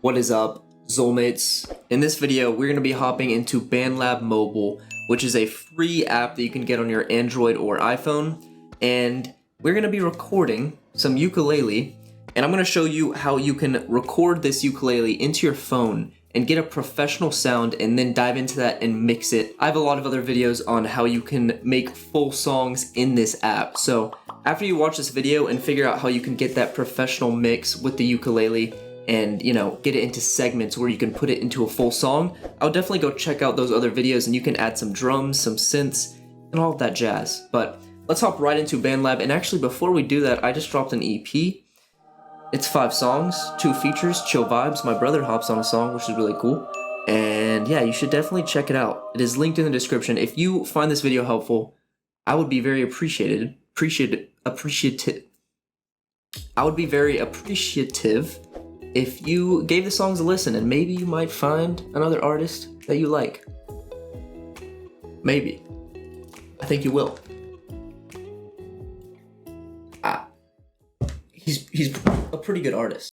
What is up, Zolmates? In this video, we're going to be hopping into BandLab Mobile, which is a free app that you can get on your Android or iPhone, and we're going to be recording some ukulele, and I'm going to show you how you can record this ukulele into your phone and get a professional sound and then dive into that and mix it. I have a lot of other videos on how you can make full songs in this app, so after you watch this video and figure out how you can get that professional mix with the ukulele and, you know, get it into segments where you can put it into a full song, I would definitely go check out those other videos and you can add some drums, some synths, and all of that jazz. But let's hop right into BandLab, and actually before we do that, I just dropped an EP. It's 5 songs, 2 features, chill vibes. My brother hops on a song, which is really cool. And yeah, you should definitely check it out. It is linked in the description. If you find this video helpful, I would be very appreciative. I would be very appreciative if you gave the songs a listen, and maybe you might find another artist that you like. Maybe. I think you will. He's a pretty good artist.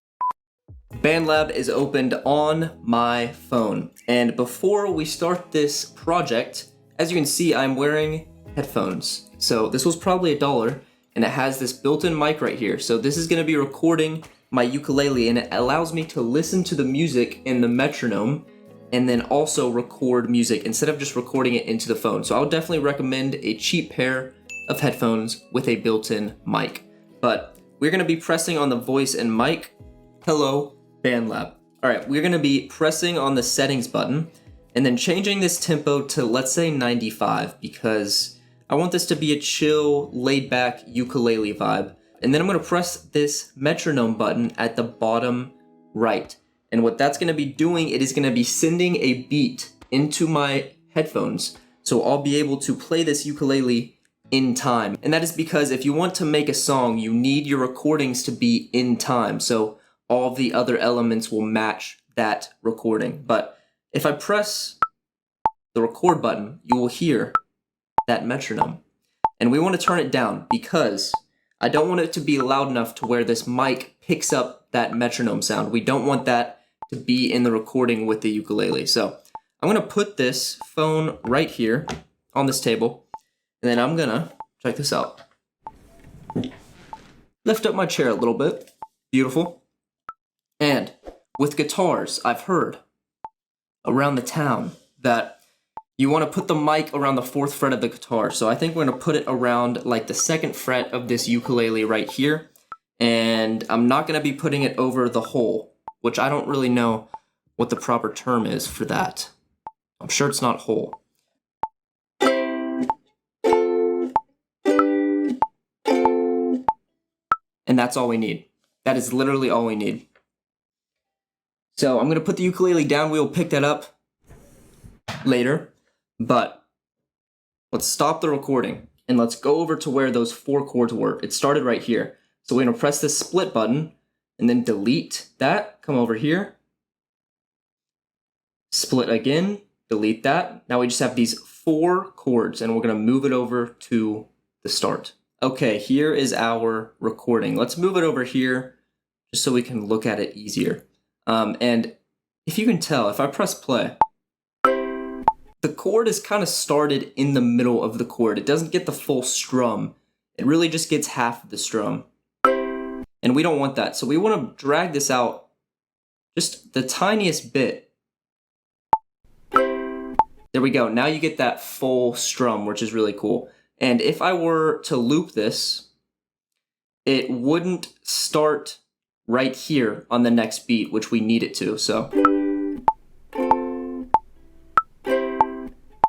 BandLab is opened on my phone, and before we start this project, as you can see, I'm wearing headphones. So this was probably $1, and it has this built-in mic right here. So this is going to be recording my ukulele, and it allows me to listen to the music in the metronome and then also record music instead of just recording it into the phone. So I would definitely recommend a cheap pair of headphones with a built-in mic. But we're going to be pressing on the voice and mic. Hello, BandLab. All right, we're going to be pressing on the settings button and then changing this tempo to, let's say, 95, because I want this to be a chill, laid-back ukulele vibe. And then I'm going to press this metronome button at the bottom right. And what that's going to be doing, it is going to be sending a beat into my headphones. So I'll be able to play this ukulele in time. And that is because if you want to make a song, you need your recordings to be in time. So all of the other elements will match that recording. But if I press the record button, you will hear that metronome. And we want to turn it down because I don't want it to be loud enough to where this mic picks up that metronome sound. We don't want that to be in the recording with the ukulele. So I'm going to put this phone right here on this table, and then I'm going to, check this out, lift up my chair a little bit. Beautiful. And with guitars, I've heard around the town that you want to put the mic around the 4th fret of the guitar. So I think we're going to put it around like the 2nd fret of this ukulele right here. And I'm not going to be putting it over the hole, which I don't really know what the proper term is for that. I'm sure it's not hole. And that's all we need. That is literally all we need. So I'm going to put the ukulele down. We will pick that up later. But let's stop the recording and let's go over to where those 4 chords were. It started right here. So we're going to press this split button and then delete that. Come over here. Split again. Delete that. Now we just have these 4 chords and we're going to move it over to the start. Okay, here is our recording. Let's move it over here just so we can look at it easier. And if you can tell, if I press play, the chord is kind of started in the middle of the chord. It doesn't get the full strum. It really just gets half of the strum. And we don't want that. So we want to drag this out just the tiniest bit. There we go. Now you get that full strum, which is really cool. And if I were to loop this, it wouldn't start right here on the next beat, which we need it to. So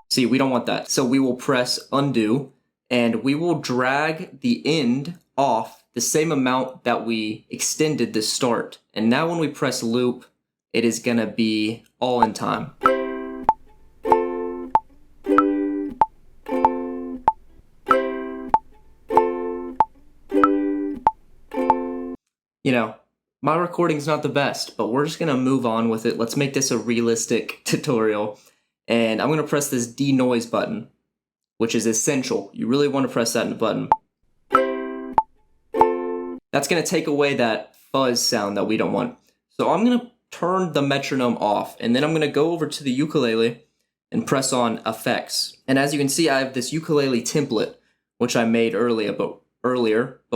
see, we don't want that. So we will press undo, and we will drag the end off the same amount that we extended the start. And now when we press loop, it is going to be all in time. You know, my recording's not the best, but we're just going to move on with it. Let's make this a realistic tutorial. And I'm going to press this denoise button, which is essential. You really want to press that in the button. That's going to take away that fuzz sound that we don't want. So I'm going to turn the metronome off, and then I'm gonna go over to the ukulele and press on effects. And as you can see, I have this ukulele template, which I made earlier, but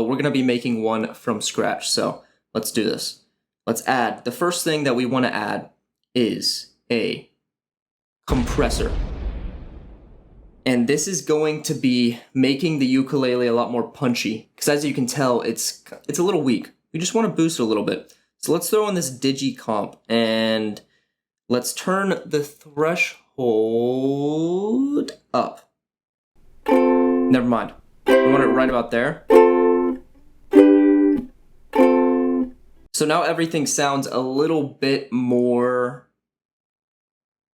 we're gonna be making one from scratch. So let's do this. Let's add, the first thing that we wanna add is a compressor. And this is going to be making the ukulele a lot more punchy, because as you can tell, it's a little weak. We just want to boost it a little bit. So let's throw in this DigiComp, and let's turn the threshold up. Never mind. We want it right about there. So now everything sounds a little bit more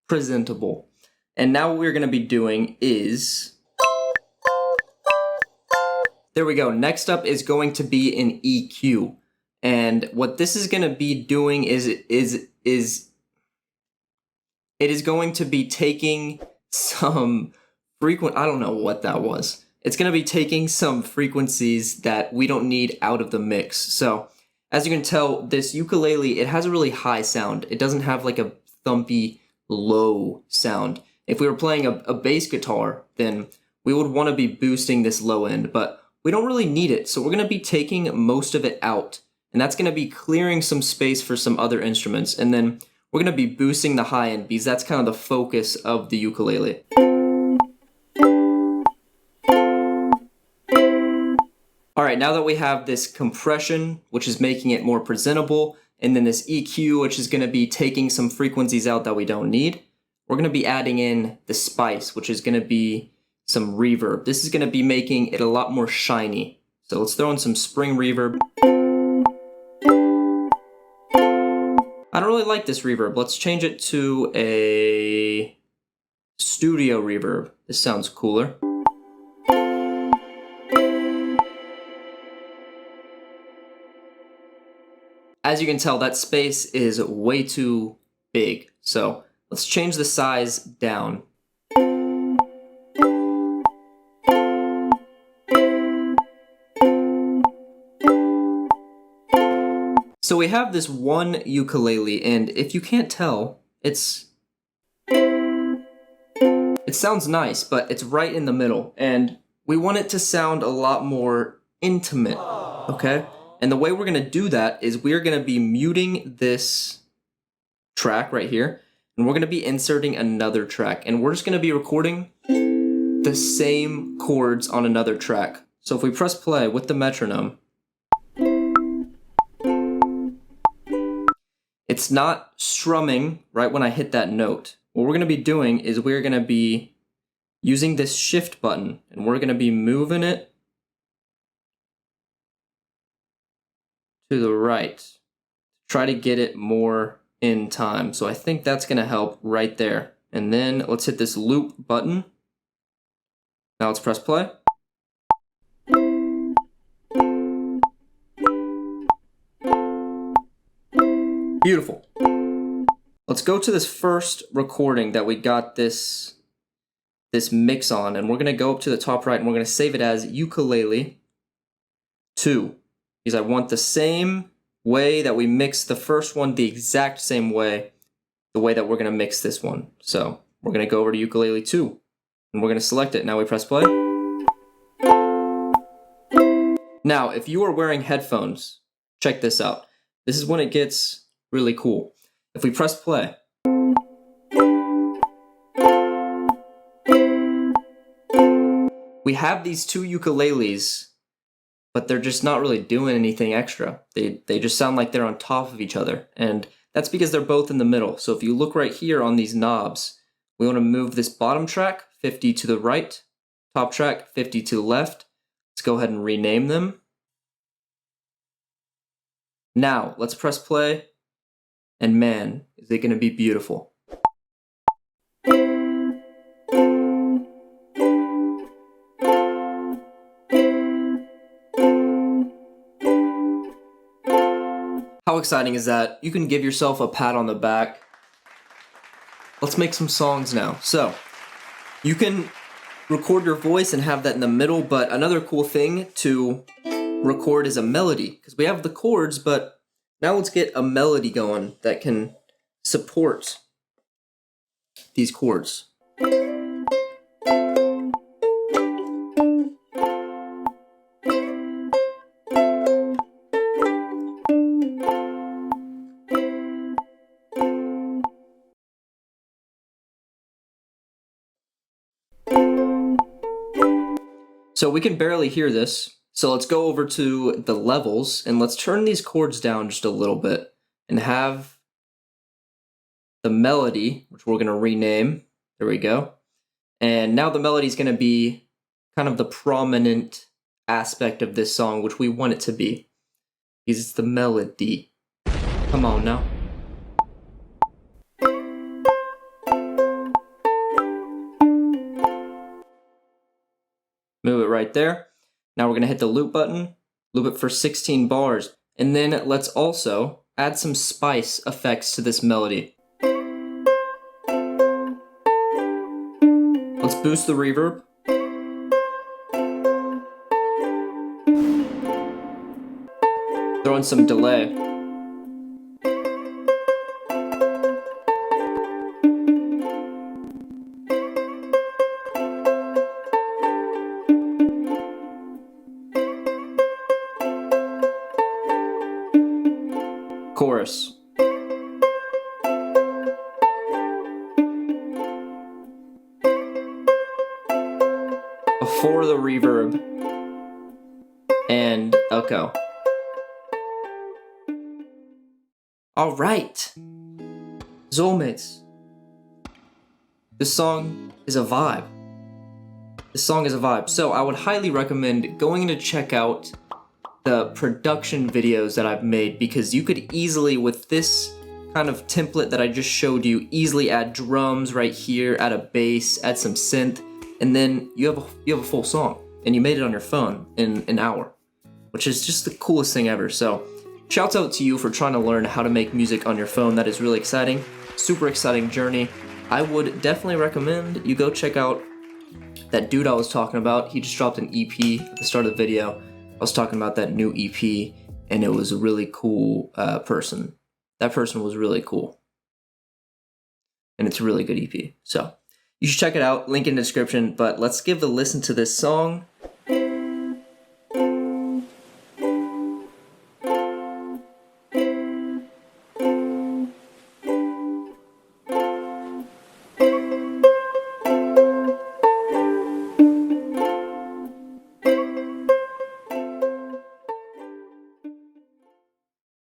presentable. And now what we're going to be doing is, there we go. Next up is going to be an EQ. And what this is going to be doing is it is going to be taking some I don't know what that was. It's going to be taking some frequencies that we don't need out of the mix. So as you can tell, this ukulele, it has a really high sound. It doesn't have like a thumpy low sound. If we were playing a bass guitar, then we would want to be boosting this low end, but we don't really need it. So we're going to be taking most of it out, and that's going to be clearing some space for some other instruments. And then we're going to be boosting the high end because that's kind of the focus of the ukulele. All right, now that we have this compression, which is making it more presentable, and then this EQ, which is going to be taking some frequencies out that we don't need, we're going to be adding in the spice, which is going to be some reverb. This is going to be making it a lot more shiny. So let's throw in some spring reverb. I don't really like this reverb. Let's change it to a studio reverb. This sounds cooler. As you can tell, that space is way too big. So let's change the size down. So we have this one ukulele, and if you can't tell, it sounds nice, but it's right in the middle, and we want it to sound a lot more intimate, okay? And the way we're gonna do that is we're gonna be muting this track right here, and we're gonna be inserting another track, and we're just gonna be recording the same chords on another track. So if we press play with the metronome, it's not strumming right when I hit that note. What we're gonna be doing is we're gonna be using this shift button, and we're gonna be moving it to the right. Try to get it more in time. So I think that's gonna help right there. And then let's hit this loop button. Now let's press play. Beautiful. Let's go to this first recording that we got this mix on, and we're gonna go up to the top right and we're gonna save it as ukulele 2, because I want the same way that we mixed the first one, the exact same way, the way that we're gonna mix this one. So we're gonna go over to ukulele 2 and we're gonna select it. Now we press play. Now, if you are wearing headphones, check this out. This is when it gets really cool. If we press play, we have these two ukuleles, but they're just not really doing anything extra. They just sound like they're on top of each other, and that's because they're both in the middle. So if you look right here on these knobs, we want to move this bottom track 50 to the right, top track 50 to the left. Let's go ahead and rename them. Now, let's press play. And man, is it going to be beautiful. How exciting is that? You can give yourself a pat on the back. Let's make some songs now. So, you can record your voice and have that in the middle, but another cool thing to record is a melody, because we have the chords, but Now let's get a melody going that can support these chords. So we can barely hear this. So let's go over to the levels and let's turn these chords down just a little bit and have the melody, which we're going to rename. There we go. And now the melody is going to be kind of the prominent aspect of this song, which we want it to be. Because it's the melody. Come on now. Move it right there. Now we're going to hit the loop button, loop it for 16 bars, and then let's also add some spice effects to this melody. Let's boost the reverb. Throw in some delay. Chorus. Before the reverb and echo. All right, Soulmates. This song is a vibe. This song is a vibe. So I would highly recommend going to check out the production videos that I've made, because you could easily, with this kind of template that I just showed you, easily add drums right here, add a bass, add some synth, and then you have a full song, and you made it on your phone in an hour, which is just the coolest thing ever. So shouts out to you for trying to learn how to make music on your phone. That is really exciting. Super exciting journey. I would definitely recommend you go check out that dude I was talking about. He just dropped an EP at the start of the video. I was talking about that new EP, and it was a really cool person. That person was really cool. And it's a really good EP. So you should check it out. Link in the description. But let's give a listen to this song.